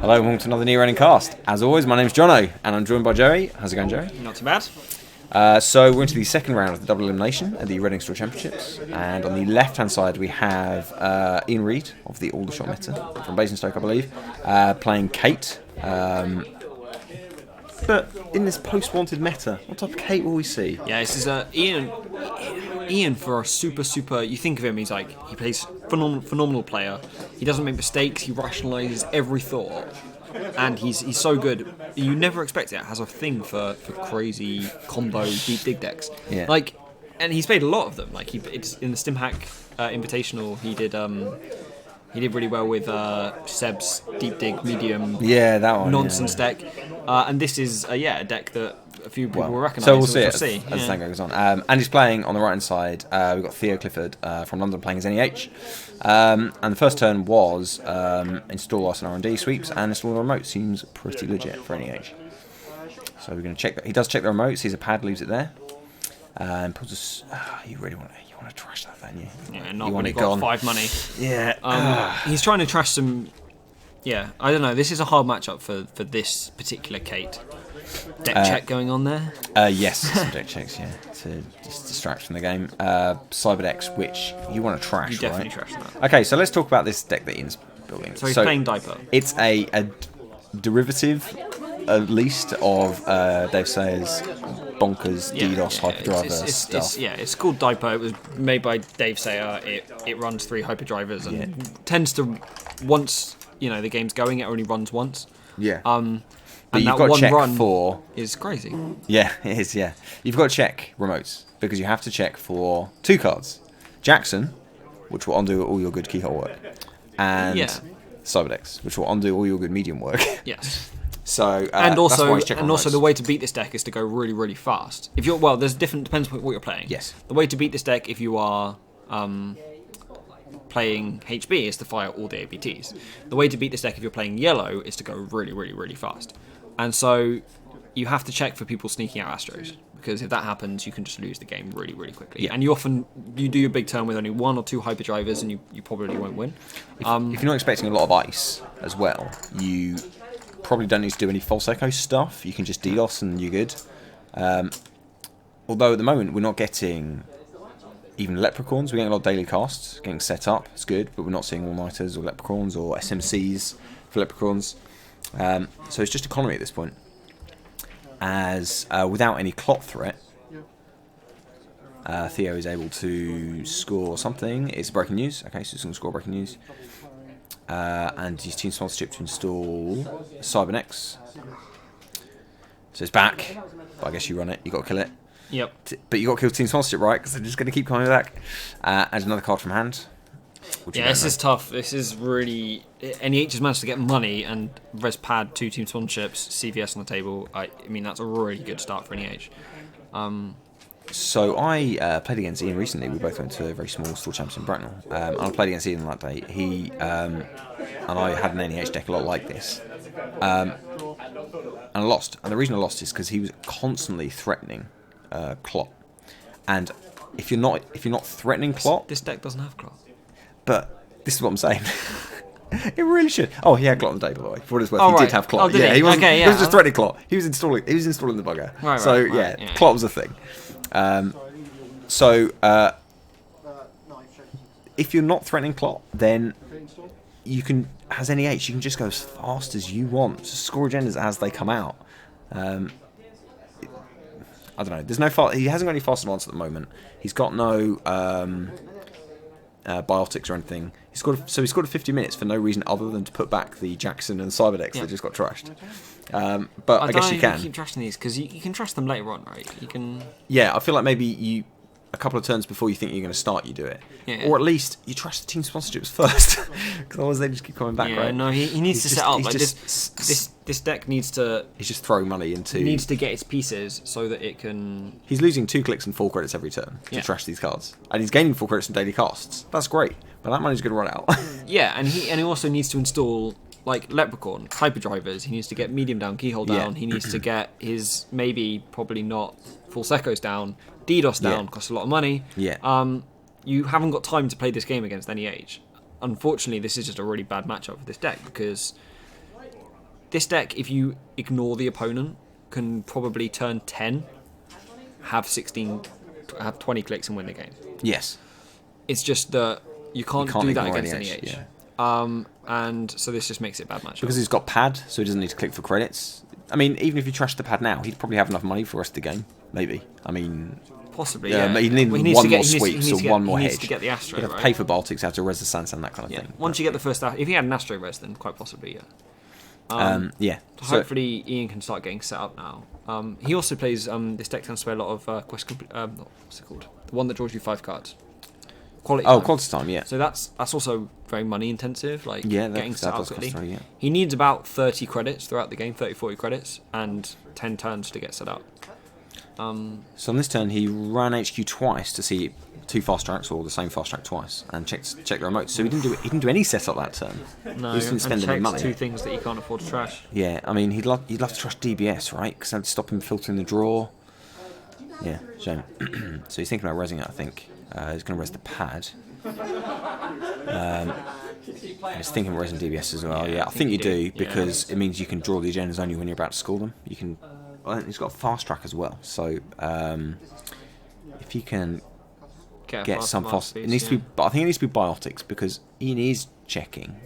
Hello and welcome to another New Running Cast. As always, my name's Jono, and I'm joined by Joey. How's it going, Joey? Not too bad. So we're into the second round of the double elimination at the Reading Store Championships, and on the left-hand side we have Iain Reid of the Aldershot Meta from Basingstoke, I believe, playing Kate. But in this post-wanted meta, what type of Kate will we see? Yeah, this is Iain for a super. You think of him, he plays phenomenal player. He doesn't make mistakes. He rationalises every thought, and he's so good. You never expect it. Has a thing for crazy combo deep dig decks. Yeah. And he's played a lot of them. It's in the StimHack Invitational. He did really well with Seb's deep dig medium. Yeah, that one. Nonsense deck. And this is a deck that a few people will recognise. So we'll see it as the thing goes on. And he's playing on the right hand side. We've got Theo Clifford from London playing as NEH. And the first turn was install Arsenal R&D sweeps and install the remote. Seems pretty legit for NEH. So we're going to check that. He does check the remote. Sees a pad, leaves it there. And puts us. You really want to trash that, don't you? Yeah, not when he got 5 money. Yeah. He's trying to trash some. Yeah, I don't know. This is a hard matchup for this particular Kate. Deck check going on there? Yes, some deck checks, yeah. To just distract from the game. Cyberdex, which you want to trash, You definitely right? trash that. Okay, so let's talk about this deck that Ian's building. So he's playing Diaper. It's a derivative, at least, of Dave Sayers' bonkers DDoS hyperdriver stuff. It's called Diaper. It was made by Dave Sayer. It runs 3 hyperdrivers and tends to, once the game's going, it only runs once. Yeah. But you've that got to check run for... is crazy. Yeah, it is, yeah. You've got to check remotes, because you have to check for 2 cards. Jackson, which will undo all your good keyhole work, and Cyberdex, which will undo all your good medium work. Yes. So and also remotes. the way to beat this deck is to go really fast. If you're there's different depends what you're playing. Yes. The way to beat this deck if you are playing HB is to fire all the ABTs. The way to beat this deck if you're playing yellow is to go really fast. And so you have to check for people sneaking out Astros, because if that happens, you can just lose the game really quickly. Yeah. And you do your big turn with only 1 or 2 hyperdrivers, and you probably won't win. If you're not expecting a lot of ice as well, you probably don't need to do any false echo stuff. You can just DDoS and you're good. Although at the moment we're not getting even leprechauns. We're getting a lot of daily casts getting set up. It's good, but we're not seeing all-nighters or leprechauns or SMCs for leprechauns. So it's just economy at this point. As without any clot threat, Theo is able to score something. It's breaking news. Okay, so he's going to score breaking news. And use team sponsorship to install Cybernex. So it's back. But I guess you run it. You got to kill it. Yep. But you got to kill team sponsorship, right? Because they're just going to keep coming back. And another card from hand. This is tough. This is really... NEH has managed to get money and res pad 2 team sponsorships, CVS on the table. I mean, that's a really good start for NEH. So I played against Ian recently. We both went to a very small store champs in Bracknell. And I played against Ian that day. He and I had an NEH deck a lot like this. And I lost. And the reason I lost is because he was constantly threatening Clot. And if you're not threatening Clot... This deck doesn't have Clot. But this is what I'm saying. It really should. Oh, he had Clot on the day, by the way. For what it's worth, he did have Clot. Oh, did he? He wasn't, okay, he was just threatening Clot. He was installing the bugger. Right, Clot was a thing. If you're not threatening Clot, then you can, as NEH, you can just go as fast as you want. Just score agendas as they come out. I don't know. There's no he hasn't got any fast advance at the moment. He's got no biotics or anything. He scored a 50 minutes for no reason other than to put back the Jackson and Cyberdex that just got trashed. But I guess you can keep trashing these because you can trash them later on, right? You can. Yeah, I feel like maybe a couple of turns before you think you're going to start, you do it. Yeah. Or at least you trash the team sponsorships first, because otherwise they just keep coming back, right? No, he needs to set up like this deck needs to. He's just throwing money into. He needs to get its pieces so that it can. He's losing 2 clicks and 4 credits every turn to trash these cards, and he's gaining 4 credits from daily costs. That's great, but that money's going to run out. Yeah, and he also needs to install like Leprechaun, hyperdrivers. He needs to get medium down, keyhole down. He needs to get his probably not full secos down, DDoS down, costs a lot of money. Yeah. You haven't got time to play this game against NEH. Unfortunately, this is just a really bad matchup for this deck because this deck, if you ignore the opponent, can probably turn 10, have 20 clicks and win the game. Yes. It's just that you can't do that against NEH. Yeah. And so this just makes it bad match. Because he's got pad, so he doesn't need to click for credits. I mean, even if you trash the pad now, he'd probably have enough money for the rest of the game. Maybe. I mean... Possibly, yeah. But he'd need one more sweeps or one more hedge. He needs to get the Astro, he'd have to pay for Baltics, have to res the Sansan, that kind of thing. Once you get the first... If he had an Astro res, then quite possibly, yeah. Hopefully Iain can start getting set up now. He also plays... this deck tends to play a lot of quest... what's it called? The one that draws you 5 cards. Quality time. Quality time, yeah. So that's also very money intensive, like getting set up quickly. Cost, yeah. He needs about 30 credits throughout the game, 30-40 credits, and 10 turns to get set up. So on this turn, he ran HQ twice to see 2 fast tracks or the same fast track twice, and checked the remote. So he didn't do any setup that turn. No, he didn't spend any money. 2 things that he can't afford to trash. Yeah, I mean he'd love to trash DBS, right? Because that'd stop him filtering the draw. Yeah, shame. So he's thinking about resing it, I think. He's going to res the pad. He's thinking of resing DBS as well. Yeah, I think you do because it means you can draw the agendas only when you're about to score them. You can. Well, he's got a fast track as well, so if he can get some fast, it needs to be. But I think it needs to be biotics because Iain is checking.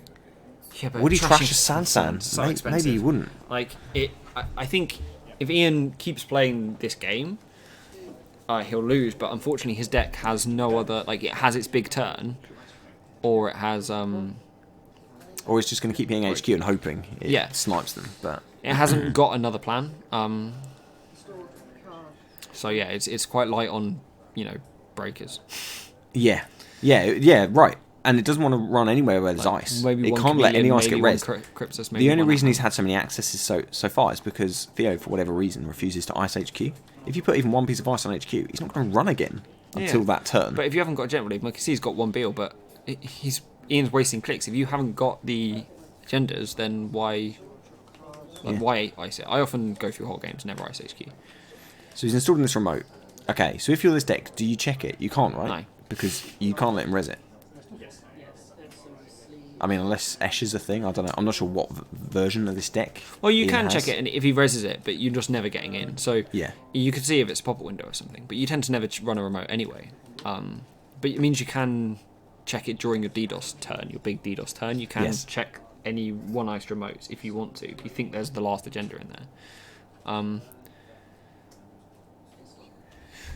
Yeah, but would he trash a Sansan? So maybe he wouldn't. Like it, I think if Iain keeps playing this game, he'll lose. But unfortunately, his deck has no other. Like it has its big turn, or it has. Or he's just going to keep hitting HQ and hoping it snipes them, but it hasn't got another plan. So yeah, it's quite light on breakers. Yeah, right. And it doesn't want to run anywhere where there's ice. It can't let any ice get res. The only reason he's had so many accesses so far is because Theo, for whatever reason, refuses to ice HQ. If you put even one piece of ice on HQ, he's not going to run again until that turn. But if you haven't got a Gent Relief, like you see, he's got 1 Beal, but Ian's wasting clicks. If you haven't got the agendas, then why ice it? I often go through whole games, never ice HQ. So he's installed in this remote. Okay, so if you're this deck, do you check it? You can't, right? No. Because you can't let him res it. I mean, unless Esh is a thing, I don't know. I'm not sure what version of this deck. Well, you can check it, and if he reses it, but you're just never getting in. So you could see if it's a pop-up window or something, but you tend to never run a remote anyway. But it means you can check it during your DDoS turn, your big DDoS turn. You can check any one-iced remotes if you want to, if you think there's the last agenda in there.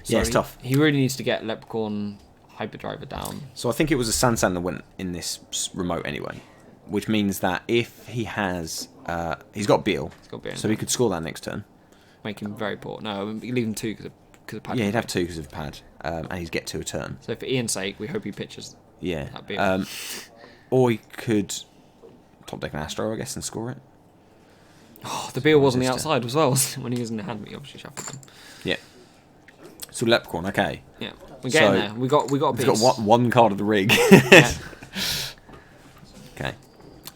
So it's tough. He really needs to get Leprechaun Hyperdriver down. So I think it was a Sansan that went in this remote anyway, which means that if he has... he's got Beal, so he could score that next turn. Make him very poor. No, leave him 2 because of pad. Yeah, he'd have 2 because of pad, and he'd get 2 a turn. So for Iain's sake, we hope he pitches that Beal. Or he could top deck an Astro, I guess, and score it. Oh, the Beal was on the outside as well when he was in the hand. We obviously shuffled them. Yeah. So Leprechaun, okay. Yeah, we're getting there. We got a piece. We've got one card of the rig. Yeah. Okay.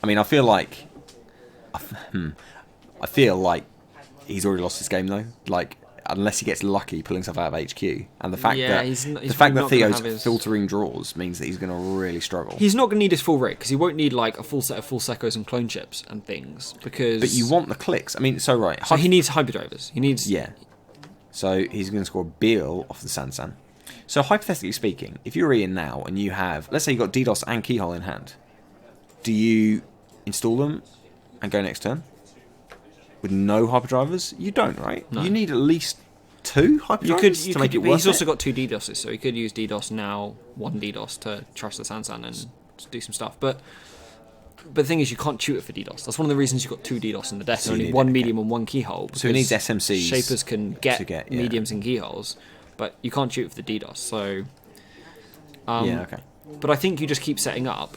I mean, I feel like he's already lost this game though. Like, unless he gets lucky pulling stuff out of HQ, and the fact that Theo's filtering draws means that he's going to really struggle. He's not going to need his full rig because he won't need like a full set of full secos and clone chips and things because. But you want the clicks. I mean, so he needs hyperdrivers. He needs. Yeah. So he's going to score a Beal off the Sansan. So hypothetically speaking, if you're Iain now and you have, let's say you've got DDoS and Keyhole in hand, do you install them and go next turn with no hyperdrivers? You don't, right? No. You need at least 2 hyperdrivers to make it worth He's also got 2 DDoSes, so he could use DDoS now, 1 DDoS to trash the Sansan and do some stuff. But the thing is, you can't tute it for DDoS. That's one of the reasons you've got 2 DDoS in the deck. So only 1 medium and 1 keyhole. So it needs SMCs. Shapers can get mediums and keyholes, but you can't tute it for the DDoS. So, okay. But I think you just keep setting up.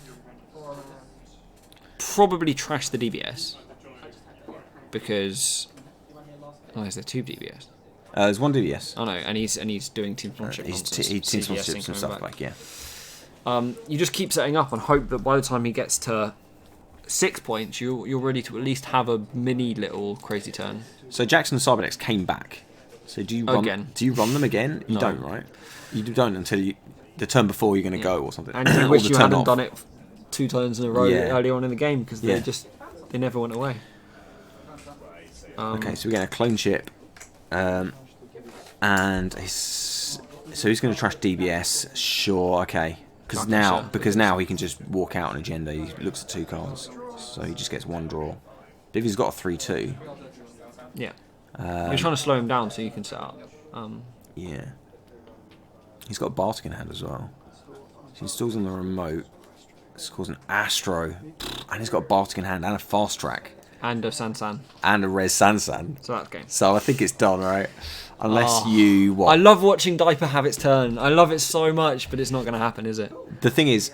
Probably trash the DBS because is there 2 DBS? There's 1 DBS. Oh no, and he's doing team sponsorship. He's team sponsorship and stuff back. Yeah. You just keep setting up and hope that by the time he gets to 6 points, you're ready to at least have a mini little crazy turn. So Jackson and Cybernetics came back. So do you run them again? You don't, right? You don't until the turn before you're going to go or something. And you wish you hadn't done it 2 turns in a row earlier on in the game because they never went away. Okay, so we're getting a clone ship, and so he's going to trash DBS. Sure, okay, because now he can just walk out an agenda. He looks at 2 cards, so he just gets 1 draw. But if he's got a 3/2, yeah, you're trying to slow him down so you can set up. Yeah, he's got a Bartek in hand as well. So he installs on the remote. Scores an Astro, and he's got a Bartek in hand and a fast track. And a Sansan. And a Res Sansan. So that's game. So I think it's done, right? Unless you what? I love watching Diaper have its turn. I love it so much, but it's not going to happen, is it? The thing is,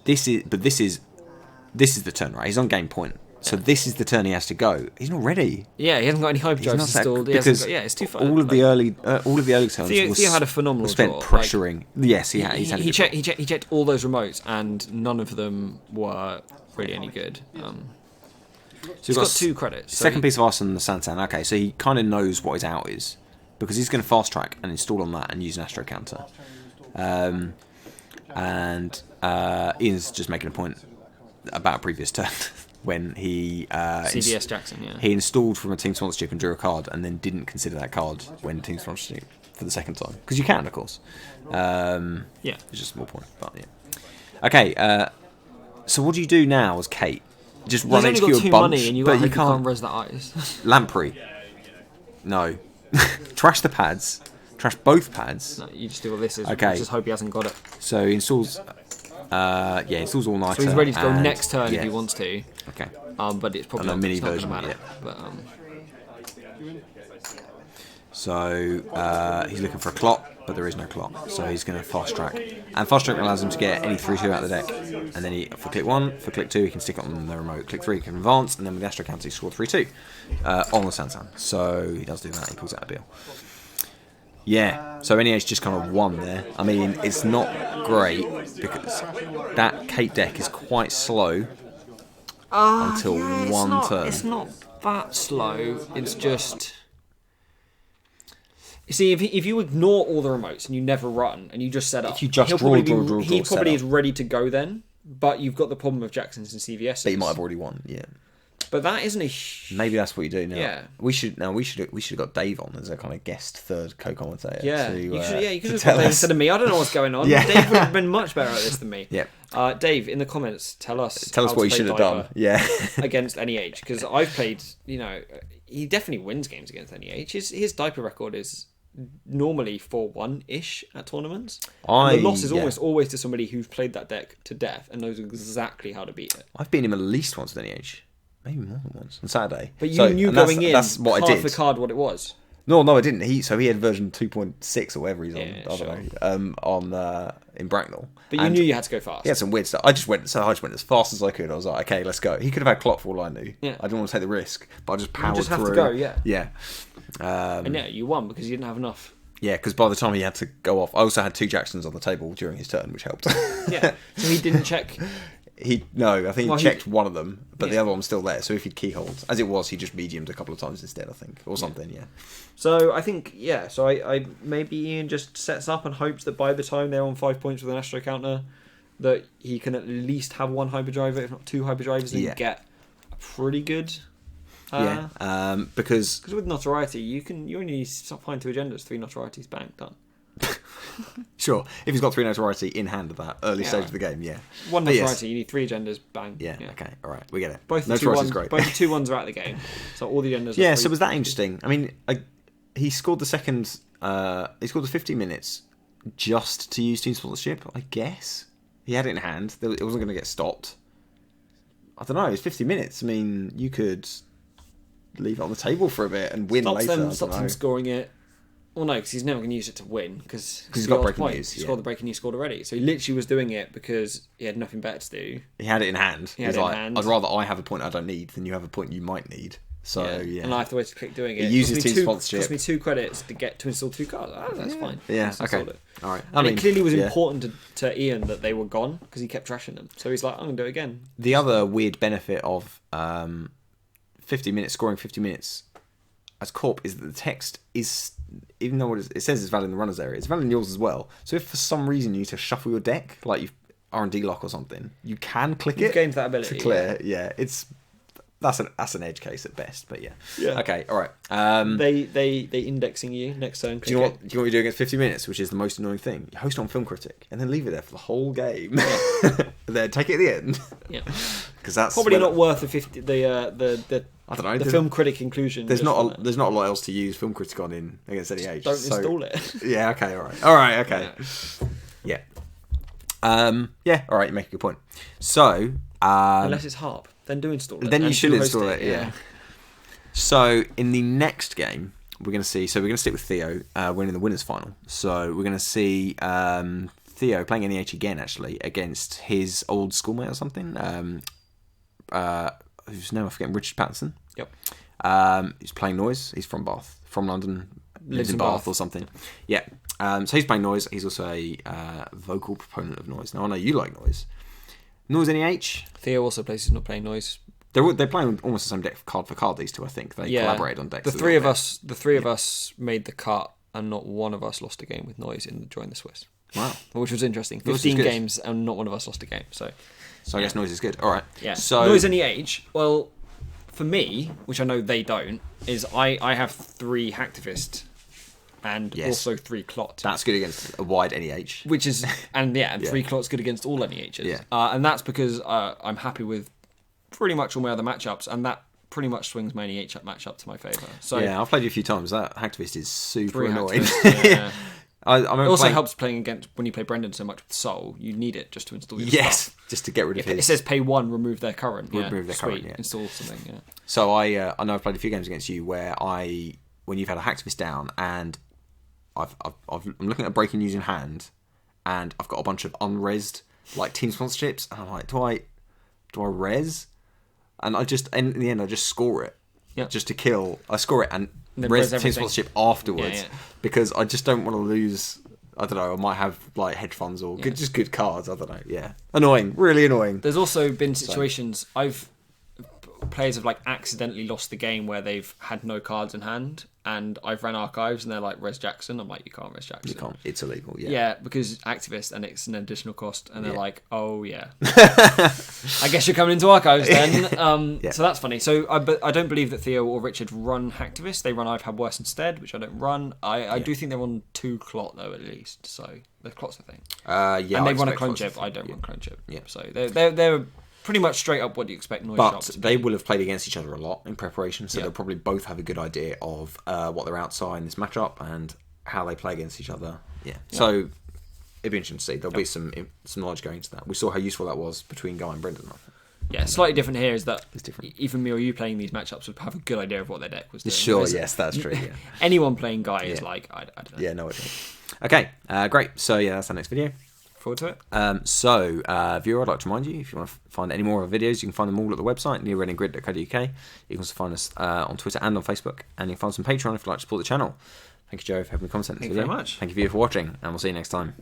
this is the turn, right? He's on game point, so this is the turn he has to go. He's not ready. Yeah, he hasn't got any hyperdrives installed. Because it's too far. all of the early turns. Theo had a phenomenal spent draw. pressuring. Yes, he had. He checked all those remotes, and none of them were really any good. So he's got 2 credits. Second piece of ice on the Santan. Okay, so he kind of knows what his out is because he's going to fast track and install on that and use an Astro counter. And Ian's just making a point about a previous turn when he CBS Jackson. Yeah, he installed from a team sponsorship and drew a card and then didn't consider that card when team sponsorship for the second time because you can, of course. Yeah, it's just a small point, but yeah. Okay, so what do you do now as Kate? Just run HQ got 2 a bunch, money and but you can't res that ice. Lamprey. No. Trash the pads. Trash both pads. No, you just do what this is. Okay. Just hope he hasn't got it. So he installs. Installs all nighter. So he's ready to go next turn if he wants to. Okay. But it's probably not mini version. Matter. Yeah. But So he's looking for a clot, but there is no clot. So he's going to fast track, and fast track allows him to get any 3/2 out of the deck. And then for click 1, for click 2, he can stick it on the remote. Click 3, he can advance, and then with the Astro counter, he scored 3/2 on the Sansan. So he does do that. He pulls out a bill. Yeah. So NEH just kind of won there. I mean, it's not great because that Kate deck is quite slow until one turn. It's not that slow. It's just. You see, if you ignore all the remotes and you never run and you just set up, if you just he probably is setup. ready to go then. But you've got the problem of Jacksons and CVS. But you might have already won, yeah. But that isn't a. Maybe that's what you do now. Yeah. We should have got Dave on as a kind of guest third co-commentator. Yeah. To, you could have tell got Dave us. instead of me. I don't know what's going on. Yeah. Dave would have been much better at this than me. Yeah. Dave, in the comments, tell us what you should have done. Yeah. against NEH, because I've played. He definitely wins games against NEH. His diaper record is normally 4-1-ish at tournaments. And the loss is almost always to somebody who's played that deck to death and knows exactly how to beat it. I've beaten him at least once with NEH. Maybe more than once on Saturday. But you knew going in that's what card I did. for card what it was. No, I didn't. He had version 2.6 or whatever he's on. Yeah, I don't know. In Bracknell. But you knew you had to go fast. He had some weird stuff. I just went as fast as I could. I was like, okay, let's go. He could have had clock for all I knew. Yeah. I didn't want to take the risk, but I just powered through. You just have to go, yeah. Yeah. And yeah, you won because you didn't have enough. Yeah, because by the time he had to go off, I also had 2 Jacksons on the table during his turn, which helped. Yeah. So he didn't check. I think he checked one of them, but the other one was still there. So if he'd keyhold, as it was, he just mediumed a couple of times instead, I think, or something. Yeah. So I think So I maybe Ian just sets up and hopes that by the time they're on 5 points with an Astro counter, that he can at least have 1 hyperdriver, if not 2 hyperdrivers, and get a pretty good. Because with notoriety, you only need to find 2 agendas, 3 notorieties, bang, done. Sure, if he's got 3 notoriety in hand at that early stage of the game, 1 notoriety, you need 3 agendas, bang. Yeah. Okay, all right, we get it. Both the 2 ones are out of the game, so all the agendas. Yeah, so was that interesting? I mean, he scored the second. He scored the 15 minutes just to use team sponsorship. I guess he had it in hand. It wasn't going to get stopped. I don't know. It's 50 minutes. I mean, you could leave it on the table for a bit and win later. Stops him scoring it. Well, no, because he's never going to use it to win. Because he's got breaking news. He scored the breaking news scored already. So he literally was doing it because he had nothing better to do. He had it in hand. He's like, I'd rather I have a point I don't need than you have a point you might need. So, And I have to wait to click doing it. He uses team sponsorship. It cost me 2 credits to install 2 cards. Oh, that's fine. Yeah, okay. All right. And it clearly was important to Ian that they were gone because he kept trashing them. So he's like, I'm going to do it again. The other weird benefit of 50 minutes, scoring 50 minutes as Corp is that the text is, even though it says it's valid in the runner's area, it's valid in yours as well. So if for some reason you need to shuffle your deck, like you've R&D lock or something, you can click it gained that ability. To clear. Yeah, it's That's an edge case at best, but yeah. Yeah. Okay, all right. They indexing you next turn. Do you know what you do against 50 minutes, which is the most annoying thing? You host on Film Critic and then leave it there for the whole game. Then take it at the end. Yeah. Because that's probably not worth the I don't know. The film critic inclusion. There's not a lot else to use Film Critic on against NEH. Don't install it. Yeah. Okay. All right. Okay. Yeah. Yeah. All right. You make a good point. So unless it's Harp, then do install it. Then you should install it. Yeah. So in the next game, we're going to see. So we're going to stick with Theo winning the winners final. So we're going to see Theo playing NEH again, actually, against his old schoolmate or something. Whose name I'm forgetting, Richard Patterson. Yep. He's playing Noise. He's from Bath, from London, lives in Bath or something. Yeah. So he's playing Noise. He's also a vocal proponent of Noise. Now I know you like Noise. Noise NEH. Theo also plays. He's not playing Noise. They're playing almost the same deck card for card. These two, I think. They collaborated on decks. The three of us made the cut, and not one of us lost a game with Noise in Join the Swiss. Wow, which was interesting. 15 games, and not one of us lost a game. So I guess Noise is good. All right. Yeah. So Noise NEH. Well, for me, which I know they don't, is I have 3 Hacktivist and also 3 Clot. That's good against a wide NEH. Which is 3 Clot's good against all NEHs. Yeah. And that's because I'm happy with pretty much all my other matchups, and that pretty much swings my NEH matchup to my favour. So yeah, I've played you a few times. That Hacktivist is super annoying. Yeah. I it also helps playing against when you play Brendan so much with Soul. You need it just to install your stuff. Just to get rid of his. It says pay 1, remove their current. Remove their current. Yeah. Install something. Yeah. So I know I've played a few games against you where when you've had a Hacktivist down and I'm looking at a breaking news in hand, and I've got a bunch of unresed like team sponsorships, and I'm like, do I res? And in the end I just score it. Yep. Just to kill. I score it and res team sponsorship afterwards because I just don't want to lose. I don't know. I might have like hedge funds or just good cards. I don't know. Yeah, annoying, really annoying. There's also been situations players have like accidentally lost the game where they've had no cards in hand, and I've ran archives and they're like res Jackson. I'm like, you can't res Jackson. You can't. It's illegal. Yeah. Yeah, because activist and it's an additional cost, and they're like, oh yeah, I guess you're coming into archives then. So that's funny. So I don't believe that Theo or Richard run Hacktivist. They run I've Had Worse instead, which I don't run. I do think they're on 2 Clot though at least. So the Clot's a thing. Yeah. And they run a clone chip. I don't run clone chip. Yeah. So they're pretty much straight up what you expect Noise shops to be. They will have played against each other a lot in preparation, so they'll probably both have a good idea of what they're outside in this matchup and how they play against each other. Yeah. So it'd be interesting to see. There'll be some knowledge going into that. We saw how useful that was between Guy and Brendan. Yeah, slightly different here is that it's different. Even me or you playing these matchups would have a good idea of what their deck was doing. Sure, yes, that's true. Yeah. Anyone playing Guy is like, I don't know. Yeah, no idea. Okay, great. So yeah, that's our next video. Forward to it. Viewer, I'd like to remind you, if you want to find any more of our videos, you can find them all at the website, nearreadinggrid.co.uk. You can also find us on Twitter and on Facebook, and you can find us on Patreon if you'd like to support the channel. Thank you, Joe, for helping me content this video. Thank you very much. Thank you for watching, and we'll see you next time.